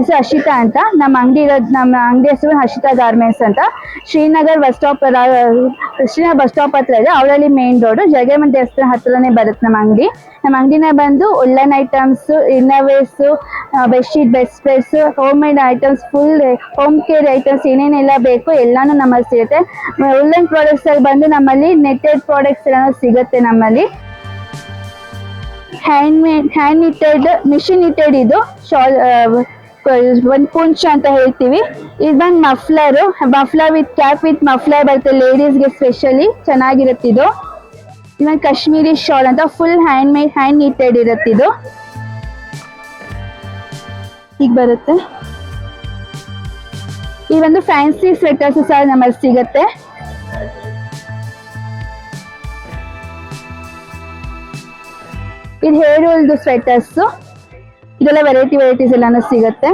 ಹೆಸರು ಹರ್ಷಿತಾ ಅಂತ. ನಮ್ಮ ಅಂಗಡಿ ಹೆಸರು ಹರ್ಷಿತಾ ಗಾರ್ಮೆಂಟ್ಸ್ ಅಂತ. ಶ್ರೀನಗರ್ ಬಸ್ ಸ್ಟಾಪ್ ಹತ್ರ ಇದೆ. ಅವರಲ್ಲಿ ಮೇನ್ ರೋಡ್ ಜಗಮನ್ ದೇವಸ್ಥಾನ ಹತ್ರನೇ ಬರುತ್ತೆ ನಮ್ಮ ಅಂಗಡಿ. ನಮ್ಮ ಅಂಗಡಿನ ಬಂದು woollen items, innerwears, bedsheet, bed spreads, home made items, full home care items ಏನೇನೆಲ್ಲ ಬೇಕು ಎಲ್ಲಾನು ನಮ್ಮಲ್ಲಿ ಸಿಗುತ್ತೆ. ಉಲ್ಲನ್ ಪ್ರಾಡಕ್ಟ್ಸ್ ಅಲ್ಲಿ ಬಂದು ನಮ್ಮಲ್ಲಿ ನೆಟ್ಟೆಡ್ ಪ್ರಾಡಕ್ಟ್ಸ್ ಎಲ್ಲ ಸಿಗುತ್ತೆ. ನಮ್ಮಲ್ಲಿ ಹ್ಯಾಂಡ್ ನಿಟೆಡ್, ಮಿಷಿನ್ ನಿಟೆಡ್ ಇದು ಶಾಲ್, ಒಂದು ಪುಂಚ್ ಅಂತ ಹೇಳ್ತೀವಿ. ಇದು ಬಂದು muffler with cap with muffler ಬರುತ್ತೆ ಲೇಡೀಸ್ಗೆ ಸ್ಪೆಷಲಿ, ಚೆನ್ನಾಗಿರುತ್ತೆ ಇದು. ಇದೊಂದು ಕಾಶ್ಮೀರಿ ಶಾಲ್ ಅಂತ ಫುಲ್ ಹ್ಯಾಂಡ್ ನಿಟೆಡ್ ಇರುತ್ತೆ ಇದು. ಈಗ ಬರುತ್ತೆ. ಈ ಒಂದು ಫ್ಯಾನ್ಸಿ ಸ್ವೆಟರ್ಸ್ ಸಹ ನಮ್ಮಲ್ಲಿ ಸಿಗುತ್ತೆ. ಇದು ಹೇರ್ ಹೋಲ್ಡ್ ಸ್ವೆಟರ್ಸ್, ಇದೆಲ್ಲ ವೆರೈಟೀಸ್ ಎಲ್ಲಾನು ಸಿಗುತ್ತೆ.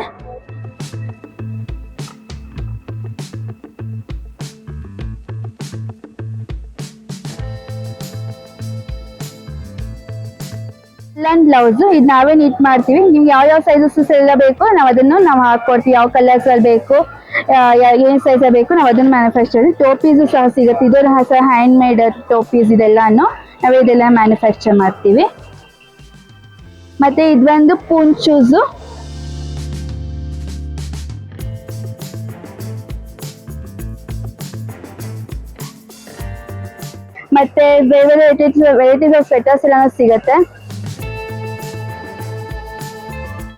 ಉಲ್ಲನ್ ಬ್ಲೌಸ್ ಇದು ನಾವೇ ನೀಟ್ ಮಾಡ್ತೀವಿ. ನಿಮ್ಗೆ ಯಾವ ಸೈಜಸ್ ಎಲ್ಲ ಬೇಕು ನಾವು ಹಾಕೊಡ್ತೀವಿ. ಯಾವ ಕಲರ್ಸ್ ಅಲ್ಲಿ ಬೇಕು, ಏನ್ ಸೈಜ್ ಬೇಕು ನಾವು ಅದನ್ನ ಮ್ಯಾನುಫ್ಯಾಕ್ಚರ್. ಟೋಪೀಸ್ ಸಹ ಸಿಗುತ್ತೆ. ಇದೆಲ್ಲ ಸಹ ಹ್ಯಾಂಡ್ ಮೇಡ್ ಟೋಪೀಸ್, ಇದೆಲ್ಲಾನು ನಾವೇ ಇದೆಲ್ಲ ಮ್ಯಾನುಫ್ಯಾಕ್ಚರ್ ಮಾಡ್ತೀವಿ. ಮತ್ತೆ ಇದು ಬಂದು ಪುಂಚೂಸು, ಮತ್ತೆ ವೆರೈಟೀಸ್ ಆಫ್ ಸ್ವೆಟರ್ಸ್ ಎಲ್ಲ ಸಿಗುತ್ತೆ.